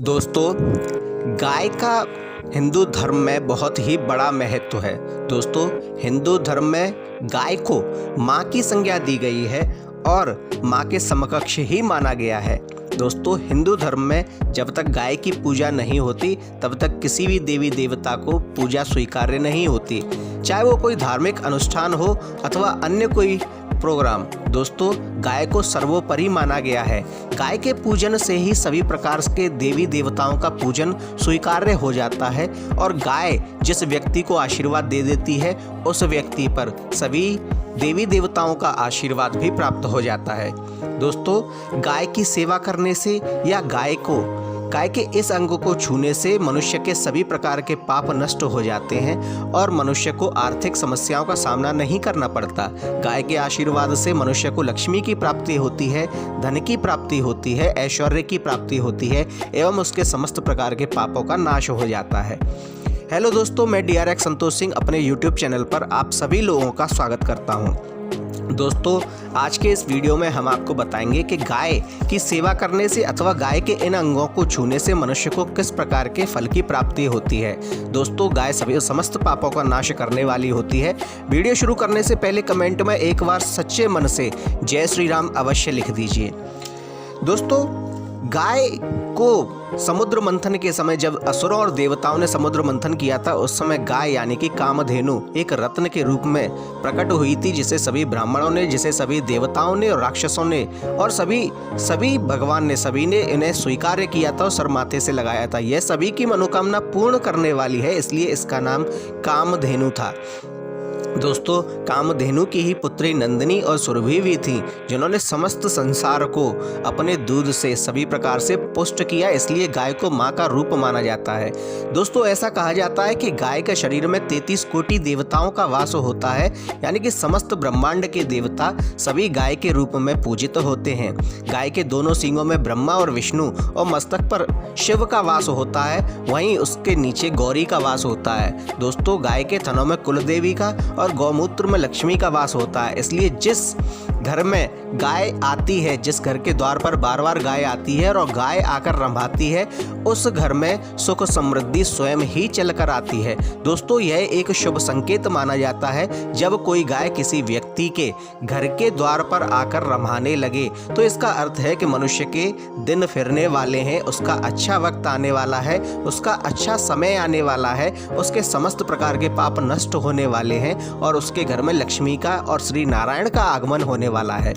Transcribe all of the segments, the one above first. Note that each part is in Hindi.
दोस्तों, गाय का हिंदू धर्म में बहुत ही बड़ा महत्व है। दोस्तों, हिंदू धर्म में गाय को माँ की संज्ञा दी गई है और माँ के समकक्ष ही माना गया है। दोस्तों, हिंदू धर्म में जब तक गाय की पूजा नहीं होती तब तक किसी भी देवी देवता को पूजा स्वीकार्य नहीं होती, चाहे वो कोई धार्मिक अनुष्ठान हो अथवा अन्य कोई प्रोग्राम। दोस्तों, गाय को सर्वोपरि माना गया है। गाय के पूजन से ही सभी प्रकार के देवी देवताओं का पूजन स्वीकार्य हो जाता है और गाय जिस व्यक्ति को आशीर्वाद दे देती है उस व्यक्ति पर सभी देवी देवताओं का आशीर्वाद भी प्राप्त हो जाता है। दोस्तों, गाय की सेवा करने से या गाय के इस अंग को छूने से मनुष्य के सभी प्रकार के पाप नष्ट हो जाते हैं और मनुष्य को आर्थिक समस्याओं का सामना नहीं करना पड़ता। गाय के आशीर्वाद से मनुष्य को लक्ष्मी की प्राप्ति होती है, धन की प्राप्ति होती है, ऐश्वर्य की प्राप्ति होती है एवं उसके समस्त प्रकार के पापों का नाश हो जाता है। हेलो दोस्तों, मैं DRX संतोष सिंह अपने YouTube चैनल पर आप सभी लोगों का स्वागत करता हूं। दोस्तों, आज के इस वीडियो में हम आपको बताएंगे कि गाय की सेवा करने से अथवा गाय के इन अंगों को छूने से मनुष्य को किस प्रकार के फल की प्राप्ति होती है। दोस्तों, गाय सभी समस्त पापों का नाश करने वाली होती है। वीडियो शुरू करने से पहले कमेंट में एक बार सच्चे मन से जय श्री राम अवश्य लिख दीजिए। दोस्तों, गाय को समुद्र मंथन के समय जब असुरों और देवताओं ने समुद्र मंथन किया था उस समय गाय यानी कि कामधेनु एक रत्न के रूप में प्रकट हुई थी, जिसे सभी ब्राह्मणों ने, जिसे सभी देवताओं ने और राक्षसों ने और सभी भगवान ने, सभी ने इन्हें स्वीकार किया था और सर माथे से लगाया था। यह सभी की मनोकामना पूर्ण करने वाली है, इसलिए इसका नाम कामधेनु था। दोस्तों, कामधेनु की ही पुत्री नंदिनी और सुरभि भी थी, जिन्होंने समस्त संसार को अपने दूध से सभी प्रकार से पुष्ट किया, इसलिए गाय को माँ का रूप माना जाता है। दोस्तों, ऐसा कहा जाता है कि गाय के शरीर में 33 कोटि देवताओं का वास होता है, यानी कि समस्त ब्रह्मांड के देवता सभी गाय के रूप में पूजित होते हैं। गाय के दोनों सींगों में ब्रह्मा और विष्णु और मस्तक पर शिव का वास होता है, वहीं उसके नीचे गौरी का वास होता है। दोस्तों, गाय के थनों में कुलदेवी का और गौमूत्र में लक्ष्मी का वास होता है, इसलिए जिस घर में गाय आती है, जिस घर के द्वार पर बार बार गाय आती है और गाय आकर रंभाती है, उस घर में सुख समृद्धि स्वयं ही चलकर आती है। दोस्तों, यह एक शुभ संकेत माना जाता है। जब कोई गाय किसी व्यक्ति के घर के द्वार पर आकर रंभाने लगे तो इसका अर्थ है कि मनुष्य के दिन फिरने वाले हैं, उसका अच्छा वक्त आने वाला है, उसका अच्छा समय आने वाला है, उसके समस्त प्रकार के पाप नष्ट होने वाले हैं और उसके घर में लक्ष्मी का और श्री नारायण का आगमन होने वाला है।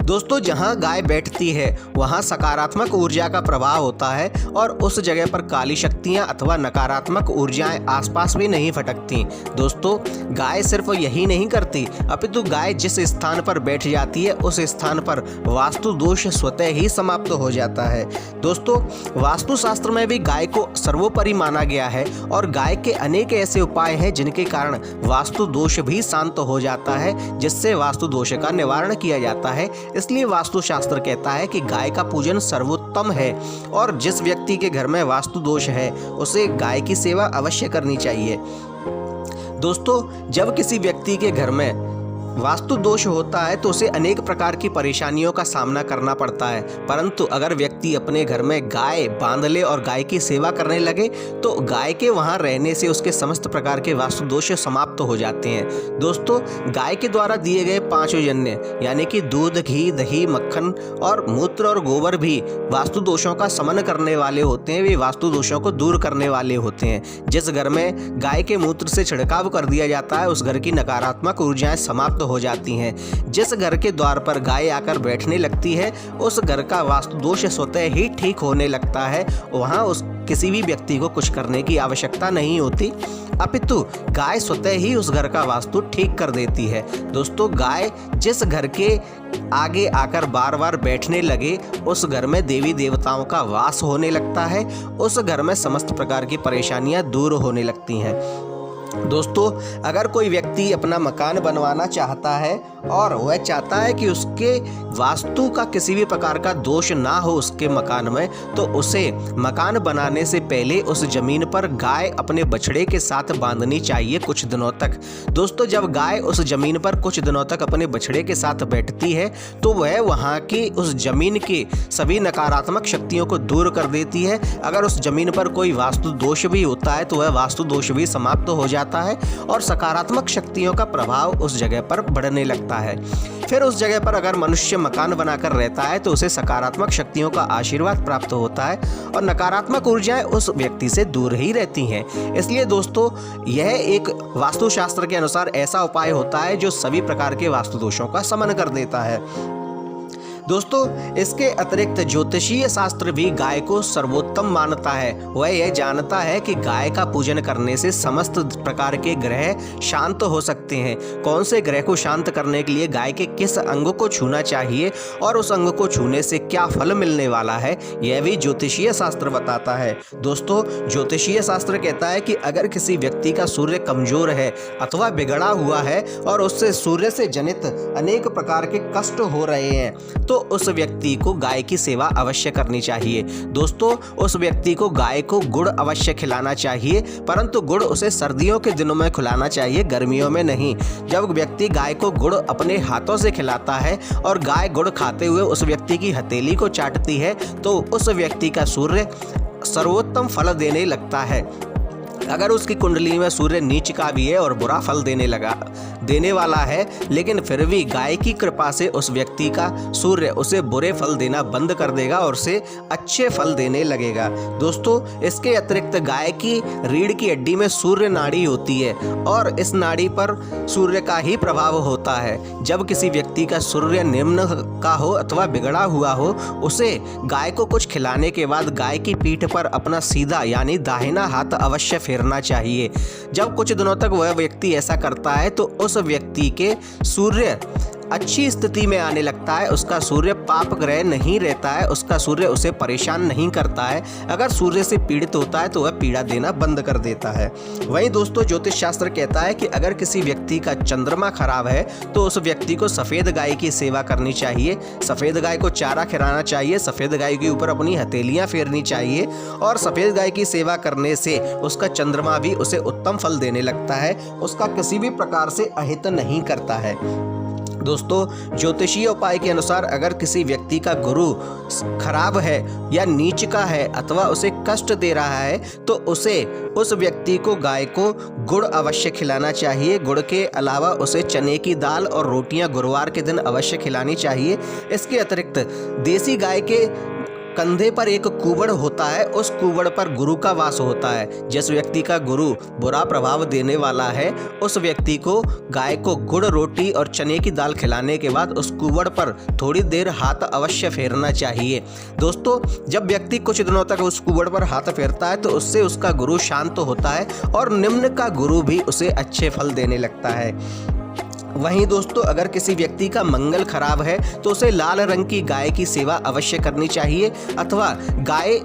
दोस्तों, जहां गाय बैठती है वहां सकारात्मक ऊर्जा का प्रवाह होता है और उस जगह पर काली शक्तियां अथवा नकारात्मक ऊर्जाएं आसपास भी नहीं फटकती। दोस्तों, गाय सिर्फ यही नहीं करती, अपितु गाय जिस स्थान पर बैठ जाती है उस स्थान पर वास्तु दोष स्वतः ही समाप्त हो जाता है। दोस्तों, वास्तुशास्त्र में भी गाय को सर्वोपरि माना गया है और गाय के अनेक ऐसे उपाय हैं जिनके कारण वास्तु दोष भी शांत हो जाता है, जिससे वास्तु दोष का निवारण किया जाता है। इसलिए वास्तुशास्त्र कहता है कि गाय का पूजन सर्वोत्तम है और जिस व्यक्ति के घर में वास्तु दोष है उसे गाय की सेवा अवश्य करनी चाहिए। दोस्तों, जब किसी व्यक्ति के घर में वास्तु दोष होता है तो उसे अनेक प्रकार की परेशानियों का सामना करना पड़ता है, परंतु अगर व्यक्ति अपने घर में गाय बांध ले और गाय की सेवा करने लगे तो गाय के वहां रहने से उसके समस्त प्रकार के वास्तु दोष समाप्त हो जाते हैं। दोस्तों, गाय के द्वारा दिए गए 5 जन्य यानी कि दूध, घी, दही, मक्खन और मूत्र और गोबर भी वास्तु दोषों का शमन करने वाले होते हैं, वे वास्तु दोषों को दूर करने वाले होते हैं। जिस घर में गाय के मूत्र से छिड़काव कर दिया जाता है उस घर की नकारात्मक ऊर्जाएं समाप्त हो जाती हैं। जिस घर के द्वार पर गाय आकर बैठने लगती है उस घर का वास्तु दोष स्वतः ही ठीक होने लगता है, वहां उस किसी भी व्यक्ति को कुछ करने की आवश्यकता नहीं होती, अपितु गाय स्वतः ही उस घर का वास्तु ठीक कर देती है। दोस्तों, गाय जिस घर के आगे आकर बार बार बैठने लगे उस घर में देवी देवताओं का वास होने लगता है, उस घर में समस्त प्रकार की परेशानियां दूर होने लगती हैं। दोस्तों, अगर कोई व्यक्ति अपना मकान बनवाना चाहता है और वह चाहता है कि उसके वास्तु का किसी भी प्रकार का दोष ना हो उसके मकान में, तो उसे मकान बनाने से पहले उस जमीन पर गाय अपने बछड़े के साथ बांधनी चाहिए कुछ दिनों तक। दोस्तों, जब गाय उस जमीन पर कुछ दिनों तक अपने बछड़े के साथ बैठती है तो वह वहाँ की उस जमीन की सभी नकारात्मक शक्तियों को दूर कर देती है। अगर उस जमीन पर कोई वास्तु दोष भी होता है तो वह वास्तु दोष भी समाप्त हो जाता है और सकारात्मक शक्तियों का प्रभाव उस जगह पर बढ़ने लगता है। फिर उस जगह पर अगर मनुष्य मकान बनाकर रहता है तो उसे सकारात्मक शक्तियों का आशीर्वाद प्राप्त होता है और नकारात्मक ऊर्जाएं उस व्यक्ति से दूर ही रहती हैं। इसलिए दोस्तों, यह एक वास्तुशास्त्र के अनुसार ऐसा उपाय होता है जो सभी प्रकार के वास्तु दोषों का शमन कर देता है। दोस्तों, इसके अतिरिक्त ज्योतिषीय शास्त्र भी गाय को सर्वोत्तम मानता है। वह यह जानता है कि गाय का पूजन करने से समस्त प्रकार के ग्रह शांत हो सकते हैं। कौन से ग्रह को शांत करने के लिए गाय के किस अंग को छूना चाहिए और उस अंग को छूने से क्या फल मिलने वाला है, यह भी ज्योतिषीय शास्त्र बताता है। दोस्तों, ज्योतिषीय शास्त्र कहता है कि अगर किसी व्यक्ति का सूर्य कमजोर है अथवा बिगड़ा हुआ है और उससे सूर्य से जनित अनेक प्रकार के कष्ट हो रहे हैं तो उस व्यक्ति को गाय की सेवा अवश्य करनी चाहिए। दोस्तों, उस व्यक्ति को गाय को गुड़ अवश्य खिलाना चाहिए, परंतु गुड़ उसे सर्दियों के दिनों में खिलाना चाहिए, गर्मियों में नहीं। जब व्यक्ति गाय को गुड़ अपने हाथों से खिलाता है और गाय गुड़ खाते हुए उस व्यक्ति की हथेली को चाटती है तो उस व्यक्ति का सूर्य सर्वोत्तम फल देने लगता है। अगर उसकी कुंडली में सूर्य नीच का भी है और बुरा फल देने वाला है, लेकिन फिर भी गाय की कृपा से उस व्यक्ति का सूर्य उसे बुरे फल देना बंद कर देगा और उसे अच्छे फल देने लगेगा। दोस्तों, इसके अतिरिक्त गाय की रीढ़ की हड्डी में सूर्य नाड़ी होती है और इस नाड़ी पर सूर्य का ही प्रभाव होता है। जब किसी व्यक्ति का सूर्य निम्न का हो अथवा बिगड़ा हुआ हो, उसे गाय को कुछ खिलाने के बाद गाय की पीठ पर अपना सीधा यानी दाहिना हाथ अवश्य फेरना चाहिए। जब कुछ दिनों तक वह व्यक्ति ऐसा करता है तो उस व्यक्ति के सूर्य अच्छी स्थिति में आने लगता है। उसका सूर्य पाप ग्रह नहीं रहता है, उसका सूर्य उसे परेशान नहीं करता है। अगर सूर्य से पीड़ित होता है तो वह पीड़ा देना बंद कर देता है। वहीं दोस्तों, ज्योतिष शास्त्र कहता है कि अगर किसी व्यक्ति का चंद्रमा खराब है तो उस व्यक्ति को सफ़ेद गाय की सेवा करनी चाहिए, सफ़ेद गाय को चारा खिलाना चाहिए, सफ़ेद गाय के ऊपर अपनी हथेलियाँ फेरनी चाहिए और सफ़ेद गाय की सेवा करने से उसका चंद्रमा भी उसे उत्तम फल देने लगता है, उसका किसी भी प्रकार से अहित नहीं करता है। दोस्तों, ज्योतिषीय उपाय के अनुसार अगर किसी व्यक्ति का गुरु खराब है या नीच का है अथवा उसे कष्ट दे रहा है तो उस व्यक्ति को गाय को गुड़ अवश्य खिलाना चाहिए। गुड़ के अलावा उसे चने की दाल और रोटियां गुरुवार के दिन अवश्य खिलानी चाहिए। इसके अतिरिक्त देसी गाय के कंधे पर एक कुबड़ होता है, उस कुबड़ पर गुरु का वास होता है। जिस व्यक्ति का गुरु बुरा प्रभाव देने वाला है उस व्यक्ति को गाय को गुड़ रोटी और चने की दाल खिलाने के बाद उस कुबड़ पर थोड़ी देर हाथ अवश्य फेरना चाहिए। दोस्तों, जब व्यक्ति कुछ दिनों तक उस कुबड़ पर हाथ फेरता है तो उससे उसका गुरु शांत होता है और निम्न का गुरु भी उसे अच्छे फल देने लगता है। वहीं दोस्तों, अगर किसी व्यक्ति का मंगल खराब है तो उसे लाल रंग की गाय की सेवा अवश्य करनी चाहिए अथवा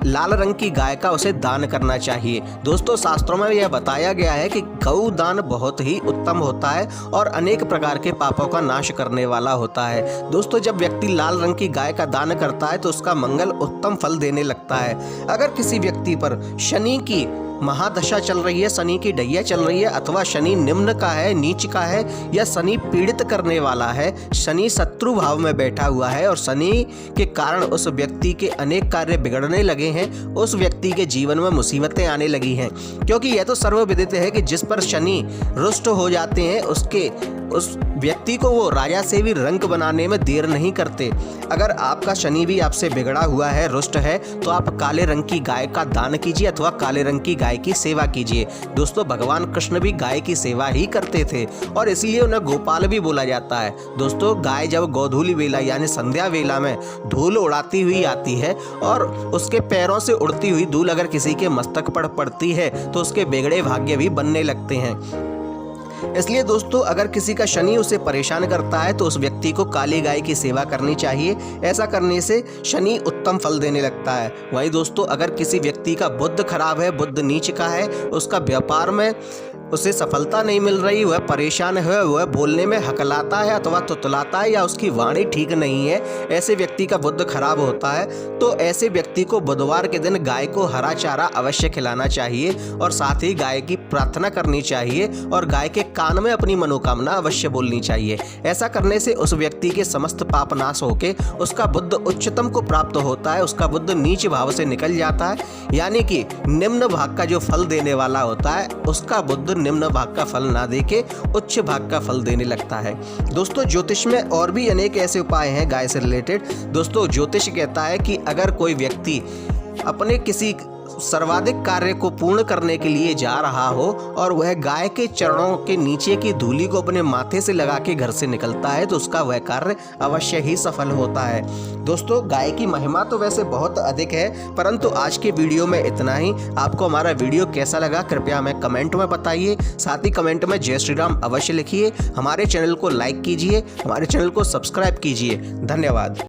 लाल रंग की गाय का उसे दान करना चाहिए। दोस्तों, शास्त्रों में यह बताया गया है कि गौ दान बहुत ही उत्तम होता है और अनेक प्रकार के पापों का नाश करने वाला होता है। दोस्तों, जब व्यक्ति लाल रंग की गाय का दान करता है तो उसका मंगल उत्तम फल देने लगता है। अगर किसी व्यक्ति पर शनि की महादशा चल रही है, शनि की ढैया चल रही है अथवा शनि निम्न का है, नीच का है या शनि पीड़ित करने वाला है, शनि शत्रु भाव में बैठा हुआ है और शनि के कारण उस व्यक्ति के अनेक कार्य बिगड़ने लगे हैं, उस व्यक्ति के जीवन में मुसीबतें आने लगी हैं। क्योंकि यह तो सर्वविदित है कि जिस पर शनि रुष्ट हो जाते हैं उस व्यक्ति को वो राजा से भी रंक बनाने में देर नहीं करते। अगर आपका शनि भी आपसे बिगड़ा हुआ है, रुष्ट है, तो आप काले रंग की गाय का दान कीजिए अथवा काले रंग की गाय की सेवा कीजिए। दोस्तों, भगवान कृष्ण भी गाय की सेवा ही करते थे और इसलिए उन्हें गोपाल भी बोला जाता है। दोस्तों, गाय जब गोधूली वेला यानी संध्या वेला में धूल उड़ाती हुई आती है और उसके पैरों से उड़ती हुई धूल अगर किसी के मस्तक पर पड़ती है तो उसके बिगड़े भाग्य भी बनने लगते हैं। इसलिए दोस्तों अगर किसी का शनि उसे परेशान करता है तो उस व्यक्ति को काली गाय की सेवा करनी चाहिए। ऐसा करने से शनि उत्तम फल देने लगता है। वहीं दोस्तों अगर किसी व्यक्ति का बुध खराब है, बुध नीच का है, उसका व्यापार में उसे सफलता नहीं मिल रही, वह परेशान है, वह बोलने में हकलाता है अथवा तुतलाता है या उसकी वाणी ठीक नहीं है, ऐसे व्यक्ति का बुध खराब होता है, तो ऐसे व्यक्ति को बुधवार के दिन गाय को हरा चारा अवश्य खिलाना चाहिए और साथ ही गाय की प्रार्थना करनी चाहिए और गाय के कान में अपनी मनोकामना अवश्य बोलनी चाहिए। ऐसा करने से उस व्यक्ति के समस्त पाप नाश होके उसका बुध उच्चतम को प्राप्त होता है, उसका बुध नीच भाव से निकल जाता है, यानी कि निम्न भाग का जो फल देने वाला होता है उसका बुध निम्न भाग का फल ना देके उच्च भाग का फल देने लगता है। दोस्तों ज्योतिष में और भी अनेक ऐसे उपाय हैं गाय से रिलेटेड। दोस्तों ज्योतिष कहता है कि अगर कोई व्यक्ति अपने किसी सर्वाधिक कार्य को पूर्ण करने के लिए जा रहा हो और वह गाय के चरणों के नीचे की धूली को अपने माथे से लगा के घर से निकलता है तो उसका वह कार्य अवश्य ही सफल होता है। दोस्तों गाय की महिमा तो वैसे बहुत अधिक है, परंतु आज के वीडियो में इतना ही। आपको हमारा वीडियो कैसा लगा कृपया हमें कमेंट में बताइए। साथ ही कमेंट में जय श्री राम अवश्य लिखिए। हमारे चैनल को लाइक कीजिए, हमारे चैनल को सब्सक्राइब कीजिए। धन्यवाद।